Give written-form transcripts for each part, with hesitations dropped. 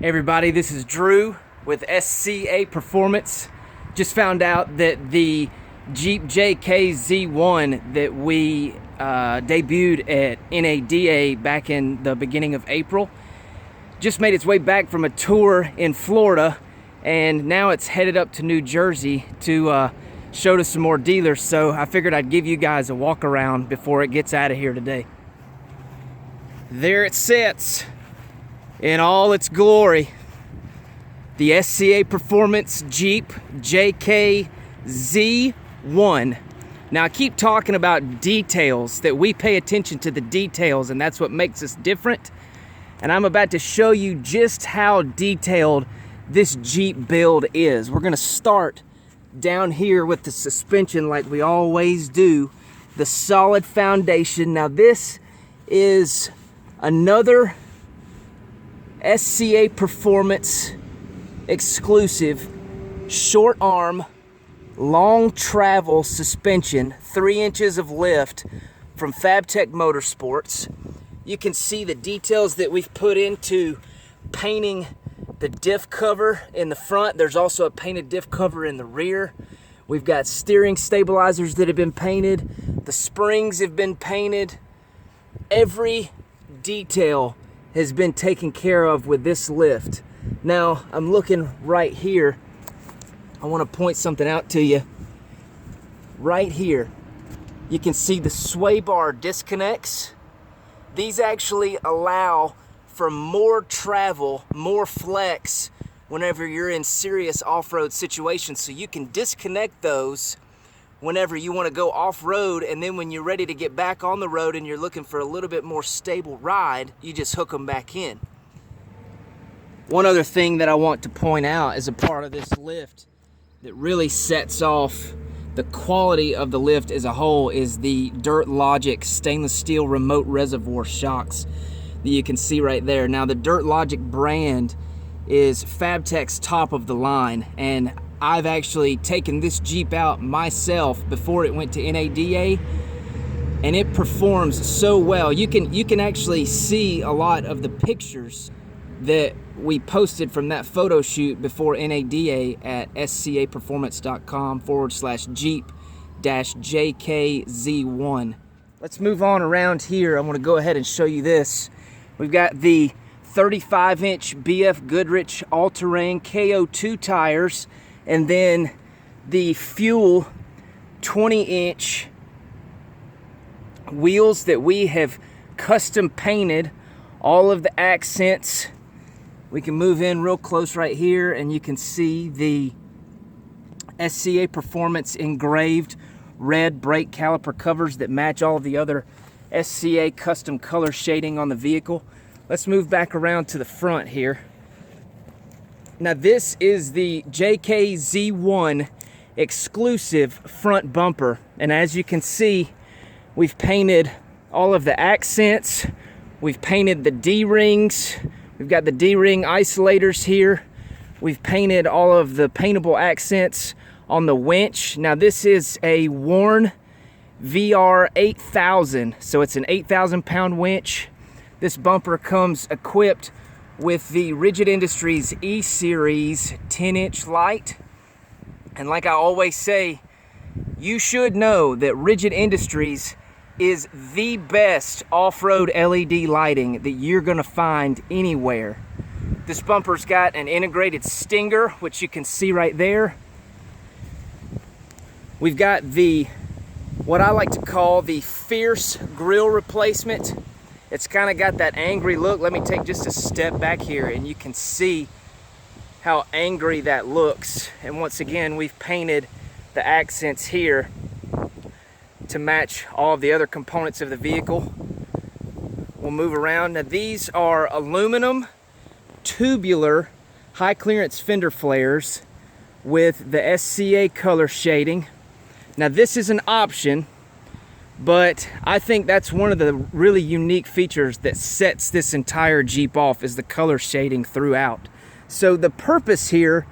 Hey everybody, this is Drew with SCA Performance. Just found out that the Jeep JK-Z1 that we debuted at NADA back in the beginning of April just made its way back from a tour in Florida, and now it's headed up to New Jersey to show to some more dealers. So I figured I'd give you guys a walk around before it gets out of here today. There it sits in all its glory, the SCA Performance Jeep JK-Z1. Now I keep talking about details, that we pay attention to the details, and that's what makes us different. And I'm about to show you just how detailed this Jeep build is. We're gonna start down here with the suspension like we always do, the solid foundation. Now this is another SCA Performance exclusive short arm, long travel suspension, 3 inches of lift from Fabtech Motorsports. You can see the details that we've put into painting the diff cover in the front. There's also a painted diff cover in the rear. We've got steering stabilizers that have been painted. The springs have been painted. Every detail has been taken care of with this lift. Now I'm looking right here. I want to point something out to you. Right here, you can see the sway bar disconnects. These actually allow for more travel, more flex whenever you're in serious off-road situations. So you can disconnect those whenever you want to go off-road, and then when you're ready to get back on the road and you're looking for a little bit more stable ride, you just hook them back in. One other thing that I want to point out as a part of this lift that really sets off the quality of the lift as a whole is the Dirt Logic stainless steel remote reservoir shocks that you can see right there. Now the Dirt Logic brand is Fabtech's top of the line, and I've actually taken this Jeep out myself before it went to NADA, and it performs so well. You can actually see a lot of the pictures that we posted from that photo shoot before NADA at scaperformance.com/Jeep-JK-Z1. Let's move on around here. I want to go ahead and show you this. We've got the 35-inch BF Goodrich all-terrain KO2 tires, and then the Fuel 20-inch wheels that we have custom painted. All of the accents. We can move in real close right here, and you can see the SCA Performance engraved red brake caliper covers that match all of the other SCA custom color shading on the vehicle. Let's move back around to the front here. Now this is the JK-Z1 exclusive front bumper, and as you can see, we've painted all of the accents. We've painted the D-rings. We've got the D-ring isolators here. We've painted all of the paintable accents on the winch. Now this is a Warn VR 8000, so it's an 8,000 pound winch. This bumper comes equipped with the Rigid Industries E-Series 10-inch light. And like I always say, you should know that Rigid Industries is the best off-road LED lighting that you're gonna find anywhere. This bumper's got an integrated stinger, which you can see right there. We've got what I like to call the fierce grille replacement. It's kind of got that angry look. Let me take just a step back here and you can see how angry that looks. And once again, we've painted the accents here to match all of the other components of the vehicle. We'll move around. Now these are aluminum tubular high clearance fender flares with the SCA color shading. Now this is an option, but I think that's one of the really unique features that sets this entire Jeep off, is the color shading throughout. So the purpose here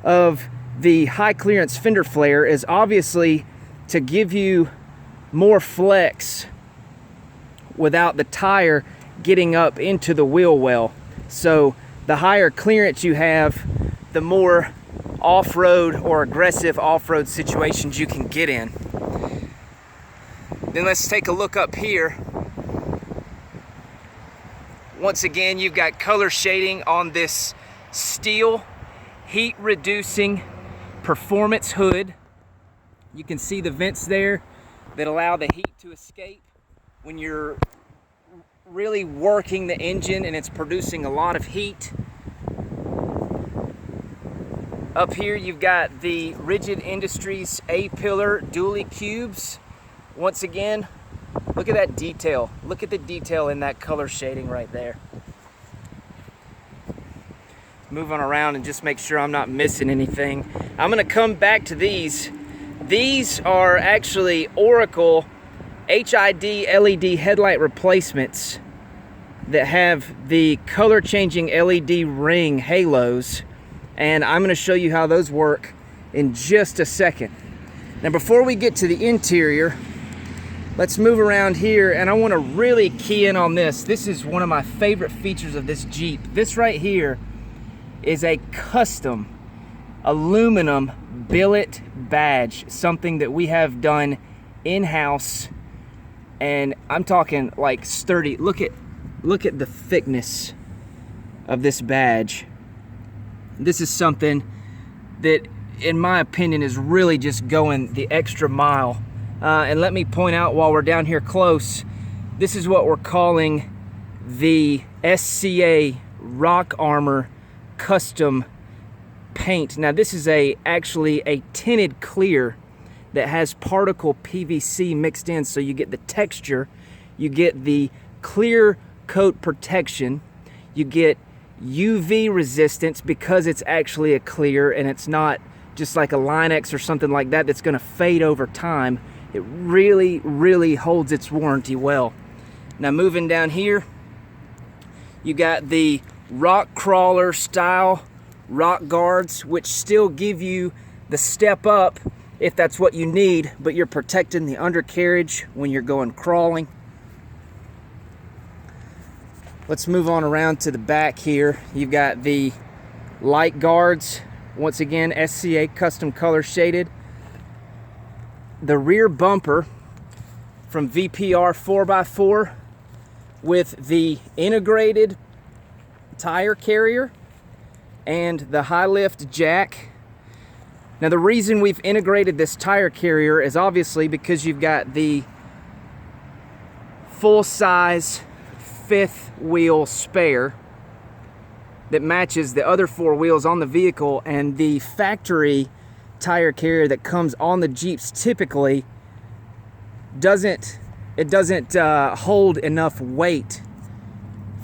of the high clearance fender flare is obviously to give you more flex without the tire getting up into the wheel well. So the higher clearance you have, the more off-road or aggressive off-road situations you can get in. Then let's take a look up here. Once again, you've got color shading on this steel heat reducing performance hood. You can see the vents there that allow the heat to escape when you're really working the engine and it's producing a lot of heat. Up here you've got the Rigid Industries A-pillar dually cubes. Once again, look at that detail. Look at the detail in that color shading right there. Move on around and just make sure I'm not missing anything. I'm gonna come back to these. These are actually Oracle HID LED headlight replacements that have the color changing LED ring halos, and I'm going to show you how those work in just a second. Now before we get to the interior, let's move around here, and I want to really key in on this. This is one of my favorite features of this Jeep. This right here is a custom aluminum billet badge, something that we have done in-house, and I'm talking like sturdy. Look at the thickness of this badge. This is something that, in my opinion, is really just going the extra mile. And let me point out while we're down here close, this is what we're calling the SCA Rock Armor Custom Paint. Now this is actually a tinted clear that has particle PVC mixed in, so you get the texture, you get the clear coat protection, you get UV resistance because it's actually a clear and it's not just like a Line-X or something like that that's going to fade over time. It really holds its warranty well. Now moving down here, you got the rock crawler style rock guards, which still give you the step up if that's what you need, but you're protecting the undercarriage when you're going crawling. Let's move on around to the back here. You've got the light guards, once again SCA custom color shaded. The rear bumper from VPR 4x4 with the integrated tire carrier and the high lift jack. Now the reason we've integrated this tire carrier is obviously because you've got the full-size fifth wheel spare that matches the other four wheels on the vehicle, and the factory tire carrier that comes on the Jeeps typically doesn't hold enough weight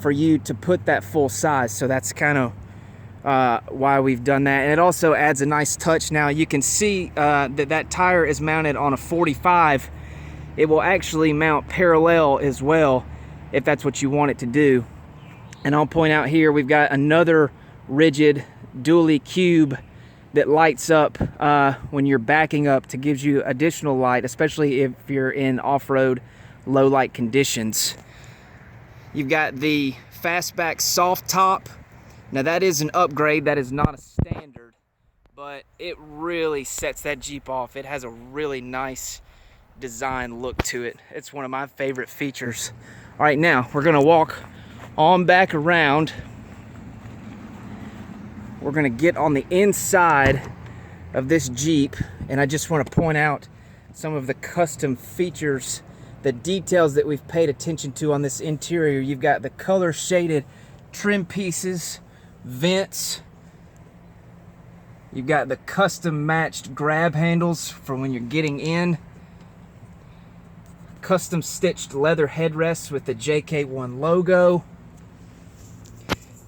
for you to put that full size. So that's kind of why we've done that, and it also adds a nice touch. Now you can see that tire is mounted on a 45. It will actually mount parallel as well if that's what you want it to do. And I'll point out here we've got another rigid dually cube that lights up when you're backing up to give you additional light, especially if you're in off-road low light conditions. You've got the fastback soft top. Now that is an upgrade, that is not a standard, but it really sets that Jeep off. It has a really nice design look to it. It's one of my favorite features. All right, now we're gonna walk on back around. We're gonna get on the inside of this Jeep, and I just want to point out some of the custom features, the details that we've paid attention to on this interior. You've got the color shaded trim pieces, vents. You've got the custom matched grab handles for when you're getting in. Custom stitched leather headrests with the JK-Z1 logo.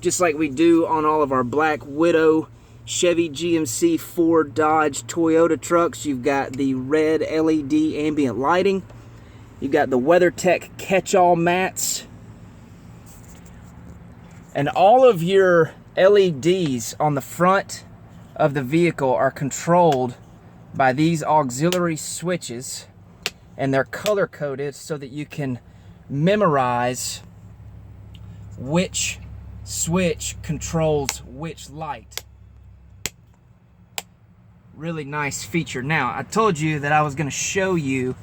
Just like we do on all of our Black Widow, Chevy, GMC, Ford, Dodge, Toyota trucks. You've got the red LED ambient lighting. You've got the WeatherTech catch-all mats. And all of your LEDs on the front of the vehicle are controlled by these auxiliary switches, and they're color coded so that you can memorize which switch controls which light. Really nice feature. Now, I told you that I was going to show you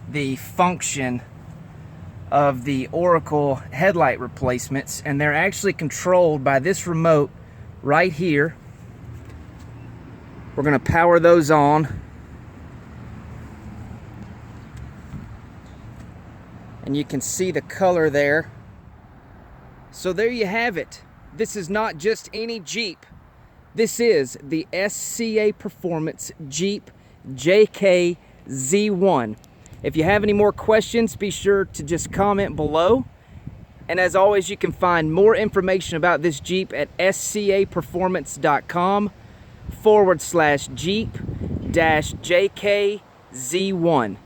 the function of the Oracle headlight replacements, and they're actually controlled by this remote right here. We're going to power those on. And you can see the color there. So there you have it. This is not just any Jeep. This is the SCA Performance Jeep JK-Z1. If you have any more questions, be sure to just comment below. And as always, you can find more information about this Jeep at scaperformance.com/Jeep-JK-Z1.